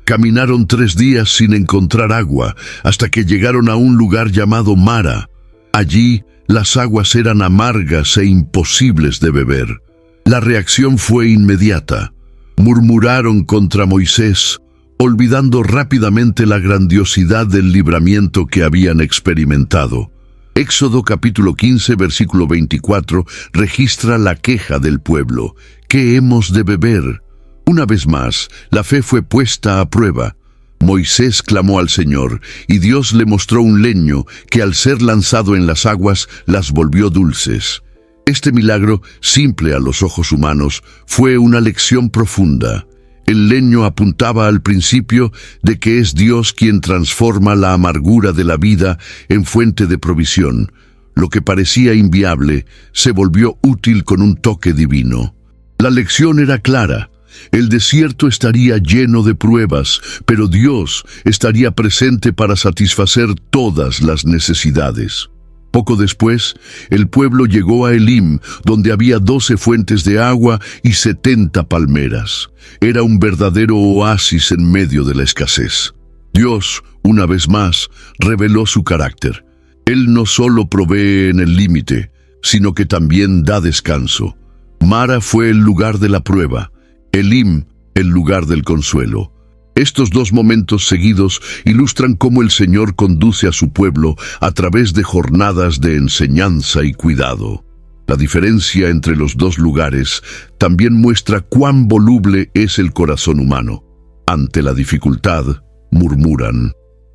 Caminaron 3 días sin encontrar agua, hasta que llegaron a un lugar llamado Mara. Allí, las aguas eran amargas e imposibles de beber. La reacción fue inmediata. Murmuraron contra Moisés, olvidando rápidamente la grandiosidad del libramiento que habían experimentado. Éxodo capítulo 15, versículo 24, registra la queja del pueblo. ¿Qué hemos de beber? Una vez más, la fe fue puesta a prueba. Moisés clamó al Señor, y Dios le mostró un leño que al ser lanzado en las aguas las volvió dulces. Este milagro, simple a los ojos humanos, fue una lección profunda. El leño apuntaba al principio de que es Dios quien transforma la amargura de la vida en fuente de provisión. Lo que parecía inviable se volvió útil con un toque divino. La lección era clara. El desierto estaría lleno de pruebas, pero Dios estaría presente para satisfacer todas las necesidades. Poco después, el pueblo llegó a Elim, donde había 12 fuentes de agua y 70 palmeras. Era un verdadero oasis en medio de la escasez. Dios, una vez más, reveló su carácter. Él no solo provee en el límite, sino que también da descanso. Mara fue el lugar de la prueba. Elim, el lugar del consuelo. Estos 2 momentos seguidos ilustran cómo el Señor conduce a su pueblo a través de jornadas de enseñanza y cuidado. La diferencia entre los 2 lugares también muestra cuán voluble es el corazón humano. Ante la dificultad, murmuran.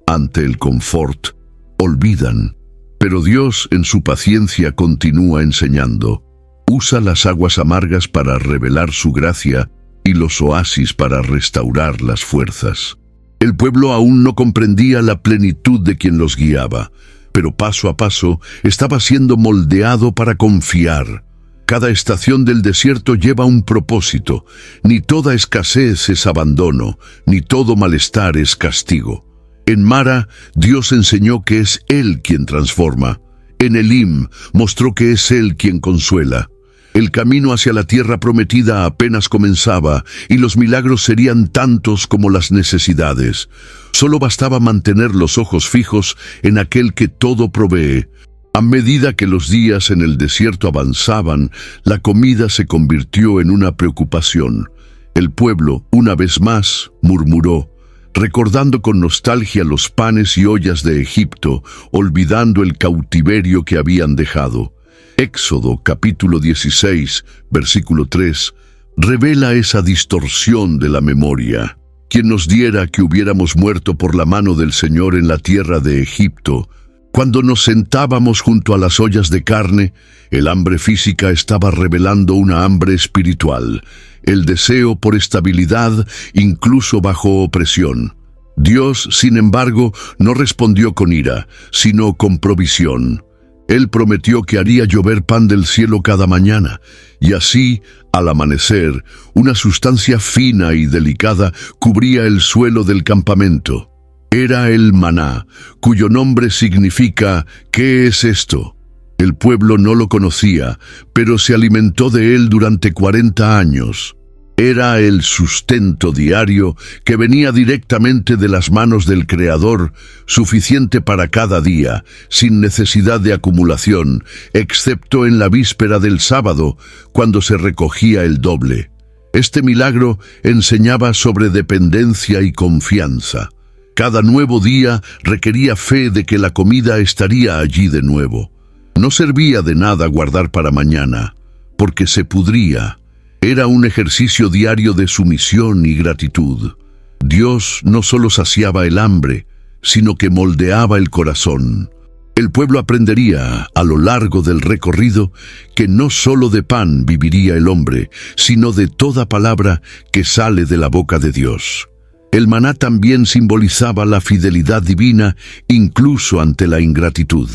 Ante el confort, olvidan. Pero Dios, en su paciencia, continúa enseñando. Usa las aguas amargas para revelar su gracia y los oasis para restaurar las fuerzas. El pueblo aún no comprendía la plenitud de quien los guiaba, pero paso a paso estaba siendo moldeado para confiar. Cada estación del desierto lleva un propósito. Ni toda escasez es abandono, ni todo malestar es castigo. En Mara, Dios enseñó que es Él quien transforma. En Elim, mostró que es Él quien consuela. El camino hacia la tierra prometida apenas comenzaba, y los milagros serían tantos como las necesidades. Solo bastaba mantener los ojos fijos en aquel que todo provee. A medida que los días en el desierto avanzaban, la comida se convirtió en una preocupación. El pueblo, una vez más, murmuró, recordando con nostalgia los panes y ollas de Egipto, olvidando el cautiverio que habían dejado. Éxodo capítulo 16, versículo 3, revela esa distorsión de la memoria. Quien nos diera que hubiéramos muerto por la mano del Señor en la tierra de Egipto. Cuando nos sentábamos junto a las ollas de carne, el hambre física estaba revelando una hambre espiritual, el deseo por estabilidad incluso bajo opresión. Dios, sin embargo, no respondió con ira, sino con provisión. Él prometió que haría llover pan del cielo cada mañana, y así, al amanecer, una sustancia fina y delicada cubría el suelo del campamento. Era el maná, cuyo nombre significa ¿qué es esto? El pueblo no lo conocía, pero se alimentó de él durante 40 años. Era el sustento diario que venía directamente de las manos del Creador, suficiente para cada día, sin necesidad de acumulación, excepto en la víspera del sábado, cuando se recogía el doble. Este milagro enseñaba sobre dependencia y confianza. Cada nuevo día requería fe de que la comida estaría allí de nuevo. No servía de nada guardar para mañana, porque se pudría. Era un ejercicio diario de sumisión y gratitud. Dios no solo saciaba el hambre, sino que moldeaba el corazón. El pueblo aprendería, a lo largo del recorrido, que no solo de pan viviría el hombre, sino de toda palabra que sale de la boca de Dios. El maná también simbolizaba la fidelidad divina, incluso ante la ingratitud.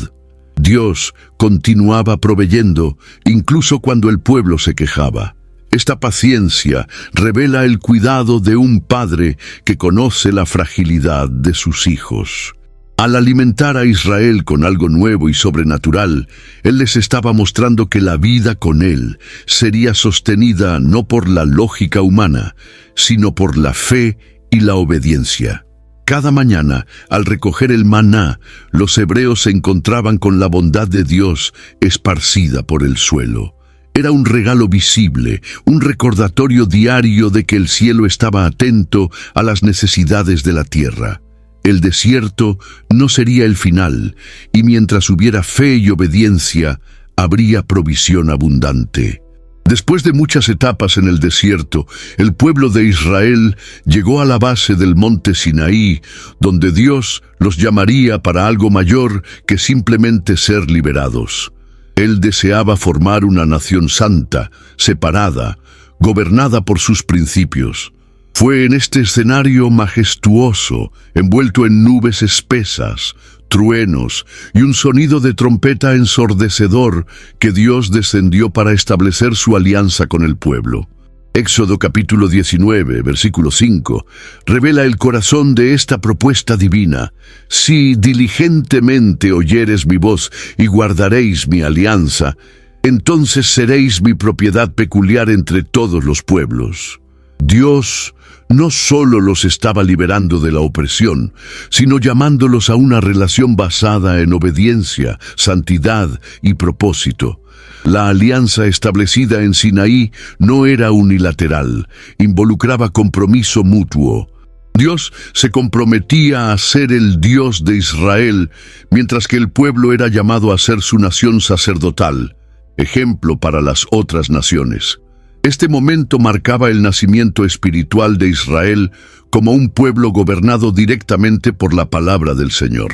Dios continuaba proveyendo, incluso cuando el pueblo se quejaba. Esta paciencia revela el cuidado de un padre que conoce la fragilidad de sus hijos. Al alimentar a Israel con algo nuevo y sobrenatural, Él les estaba mostrando que la vida con Él sería sostenida no por la lógica humana, sino por la fe y la obediencia. Cada mañana, al recoger el maná, los hebreos se encontraban con la bondad de Dios esparcida por el suelo. Era un regalo visible, un recordatorio diario de que el cielo estaba atento a las necesidades de la tierra. El desierto no sería el final, y mientras hubiera fe y obediencia, habría provisión abundante. Después de muchas etapas en el desierto, el pueblo de Israel llegó a la base del monte Sinaí, donde Dios los llamaría para algo mayor que simplemente ser liberados. Él deseaba formar una nación santa, separada, gobernada por sus principios. Fue en este escenario majestuoso, envuelto en nubes espesas, truenos y un sonido de trompeta ensordecedor, que Dios descendió para establecer su alianza con el pueblo. Éxodo capítulo 19, versículo 5, revela el corazón de esta propuesta divina. Si diligentemente oyeres mi voz y guardaréis mi alianza, entonces seréis mi propiedad peculiar entre todos los pueblos. Dios no solo los estaba liberando de la opresión, sino llamándolos a una relación basada en obediencia, santidad y propósito. La alianza establecida en Sinaí no era unilateral, involucraba compromiso mutuo. Dios se comprometía a ser el Dios de Israel, mientras que el pueblo era llamado a ser su nación sacerdotal, ejemplo para las otras naciones. Este momento marcaba el nacimiento espiritual de Israel como un pueblo gobernado directamente por la palabra del Señor.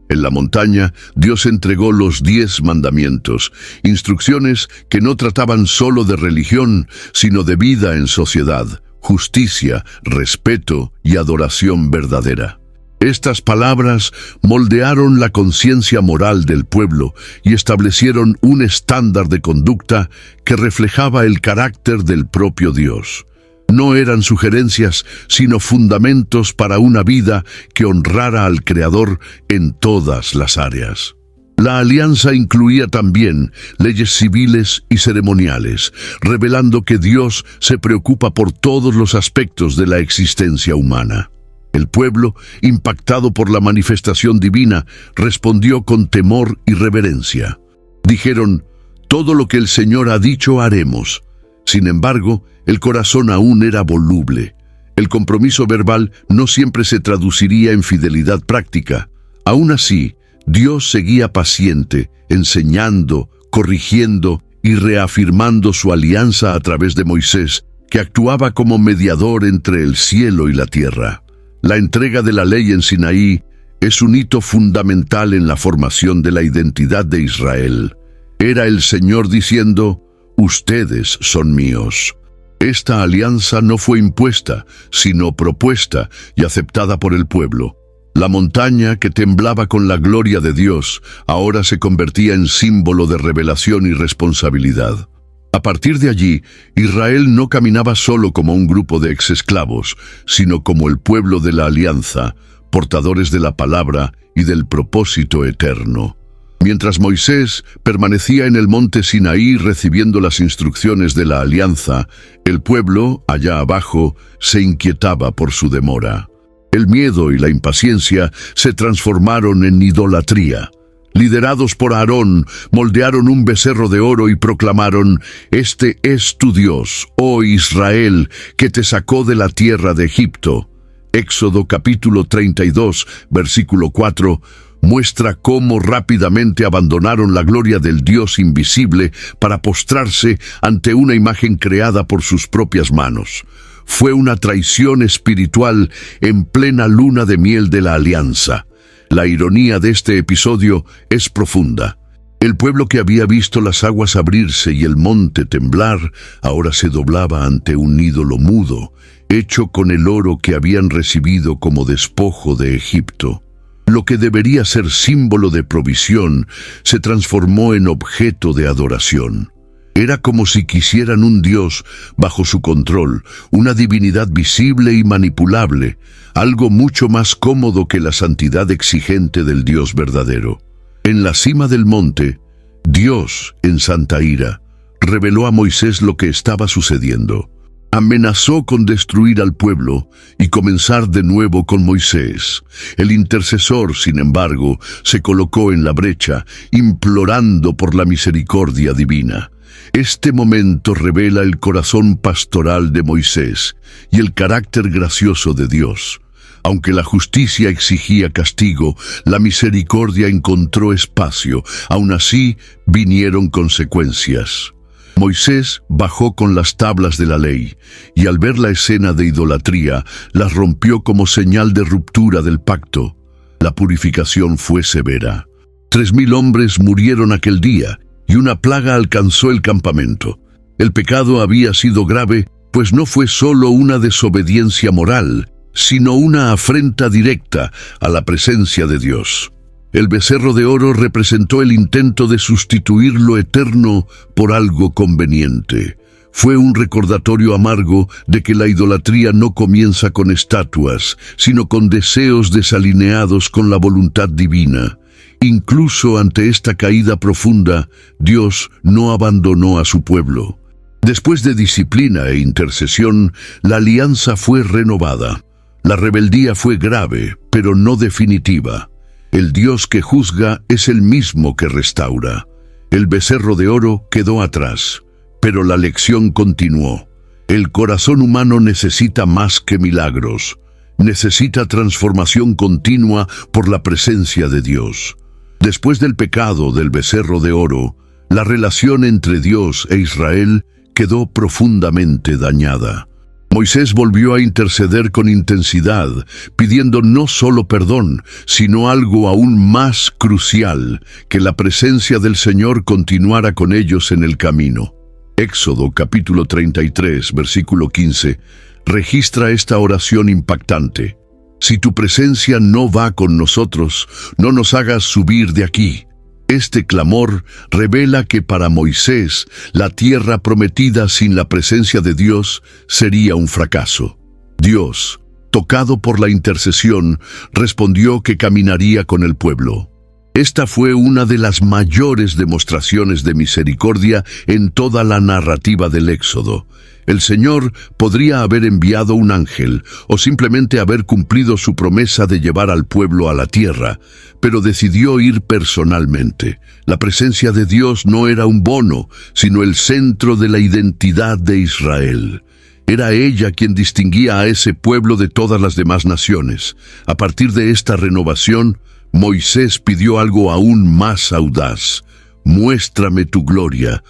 En la montaña, Dios entregó los 10 mandamientos, instrucciones que no trataban solo de religión, sino de vida en sociedad, justicia, respeto y adoración verdadera. Estas palabras moldearon la conciencia moral del pueblo y establecieron un estándar de conducta que reflejaba el carácter del propio Dios. No eran sugerencias, sino fundamentos para una vida que honrara al Creador en todas las áreas. La alianza incluía también leyes civiles y ceremoniales, revelando que Dios se preocupa por todos los aspectos de la existencia humana. El pueblo, impactado por la manifestación divina, respondió con temor y reverencia. Dijeron: «Todo lo que el Señor ha dicho haremos». Sin embargo, el corazón aún era voluble. El compromiso verbal no siempre se traduciría en fidelidad práctica. Aún así, Dios seguía paciente, enseñando, corrigiendo y reafirmando su alianza a través de Moisés, que actuaba como mediador entre el cielo y la tierra. La entrega de la ley en Sinaí es un hito fundamental en la formación de la identidad de Israel. Era el Señor diciendo: «Ustedes son míos». Esta alianza no fue impuesta, sino propuesta y aceptada por el pueblo. La montaña, que temblaba con la gloria de Dios, ahora se convertía en símbolo de revelación y responsabilidad. A partir de allí, Israel no caminaba solo como un grupo de exesclavos, sino como el pueblo de la alianza, portadores de la palabra y del propósito eterno. Mientras Moisés permanecía en el monte Sinaí recibiendo las instrucciones de la alianza, el pueblo, allá abajo, se inquietaba por su demora. El miedo y la impaciencia se transformaron en idolatría. Liderados por Aarón, moldearon un becerro de oro y proclamaron: «Este es tu Dios, oh Israel, que te sacó de la tierra de Egipto». Éxodo capítulo 32, versículo 4, muestra cómo rápidamente abandonaron la gloria del Dios invisible para postrarse ante una imagen creada por sus propias manos. Fue una traición espiritual en plena luna de miel de la alianza. La ironía de este episodio es profunda. El pueblo que había visto las aguas abrirse y el monte temblar, ahora se doblaba ante un ídolo mudo, hecho con el oro que habían recibido como despojo de Egipto. Lo que debería ser símbolo de provisión se transformó en objeto de adoración. Era como si quisieran un Dios bajo su control, una divinidad visible y manipulable, algo mucho más cómodo que la santidad exigente del Dios verdadero. En la cima del monte, Dios, en santa ira, reveló a Moisés lo que estaba sucediendo. Amenazó con destruir al pueblo y comenzar de nuevo con Moisés. El intercesor, sin embargo, se colocó en la brecha, implorando por la misericordia divina. Este momento revela el corazón pastoral de Moisés y el carácter gracioso de Dios. Aunque la justicia exigía castigo, la misericordia encontró espacio. Aún así, vinieron consecuencias. Moisés bajó con las tablas de la ley, y al ver la escena de idolatría, las rompió como señal de ruptura del pacto. La purificación fue severa. 3,000 hombres murieron aquel día, y una plaga alcanzó el campamento. El pecado había sido grave, pues no fue solo una desobediencia moral, sino una afrenta directa a la presencia de Dios. El becerro de oro representó el intento de sustituir lo eterno por algo conveniente. Fue un recordatorio amargo de que la idolatría no comienza con estatuas, sino con deseos desalineados con la voluntad divina. Incluso ante esta caída profunda, Dios no abandonó a su pueblo. Después de disciplina e intercesión, la alianza fue renovada. La rebeldía fue grave, pero no definitiva. El Dios que juzga es el mismo que restaura. El becerro de oro quedó atrás, pero la lección continuó. El corazón humano necesita más que milagros. Necesita transformación continua por la presencia de Dios. Después del pecado del becerro de oro, la relación entre Dios e Israel quedó profundamente dañada. Moisés volvió a interceder con intensidad, pidiendo no solo perdón, sino algo aún más crucial, que la presencia del Señor continuara con ellos en el camino. Éxodo capítulo 33, versículo 15, registra esta oración impactante. Si tu presencia no va con nosotros, no nos hagas subir de aquí. Este clamor revela que para Moisés, la tierra prometida sin la presencia de Dios sería un fracaso. Dios, tocado por la intercesión, respondió que caminaría con el pueblo. Esta fue una de las mayores demostraciones de misericordia en toda la narrativa del Éxodo. El Señor podría haber enviado un ángel o simplemente haber cumplido su promesa de llevar al pueblo a la tierra, pero decidió ir personalmente. La presencia de Dios no era un bono, sino el centro de la identidad de Israel. Era ella quien distinguía a ese pueblo de todas las demás naciones. A partir de esta renovación, Moisés pidió algo aún más audaz: «Muéstrame tu gloria».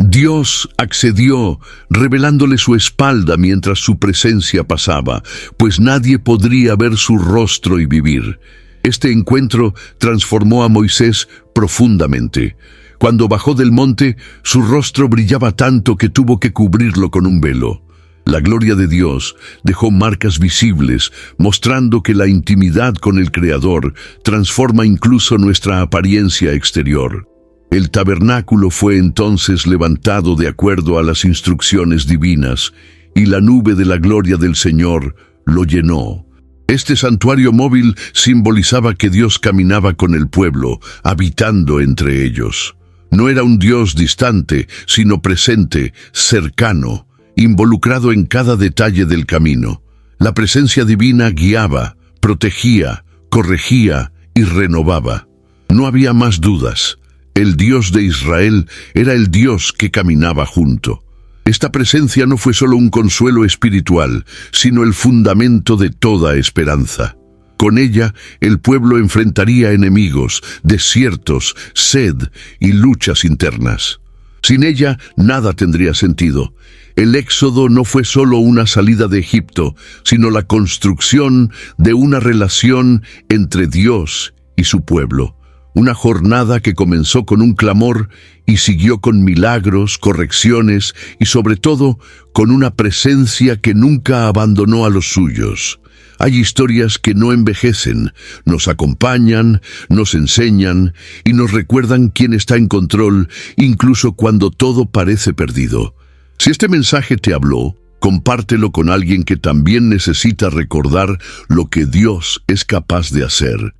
Dios accedió, revelándole su espalda mientras su presencia pasaba, pues nadie podría ver su rostro y vivir. Este encuentro transformó a Moisés profundamente. Cuando bajó del monte, su rostro brillaba tanto que tuvo que cubrirlo con un velo. La gloria de Dios dejó marcas visibles, mostrando que la intimidad con el Creador transforma incluso nuestra apariencia exterior. El tabernáculo fue entonces levantado de acuerdo a las instrucciones divinas, y la nube de la gloria del Señor lo llenó. Este santuario móvil simbolizaba que Dios caminaba con el pueblo, habitando entre ellos. No era un Dios distante, sino presente, cercano, involucrado en cada detalle del camino. La presencia divina guiaba, protegía, corregía y renovaba. No había más dudas. El Dios de Israel era el Dios que caminaba junto. Esta presencia no fue solo un consuelo espiritual, sino el fundamento de toda esperanza. Con ella, el pueblo enfrentaría enemigos, desiertos, sed y luchas internas. Sin ella, nada tendría sentido. El éxodo no fue solo una salida de Egipto, sino la construcción de una relación entre Dios y su pueblo. Una jornada que comenzó con un clamor y siguió con milagros, correcciones y sobre todo con una presencia que nunca abandonó a los suyos. Hay historias que no envejecen, nos acompañan, nos enseñan y nos recuerdan quién está en control, incluso cuando todo parece perdido. Si este mensaje te habló, compártelo con alguien que también necesita recordar lo que Dios es capaz de hacer.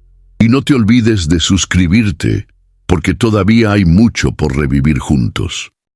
Y no te olvides de suscribirte, porque todavía hay mucho por revivir juntos.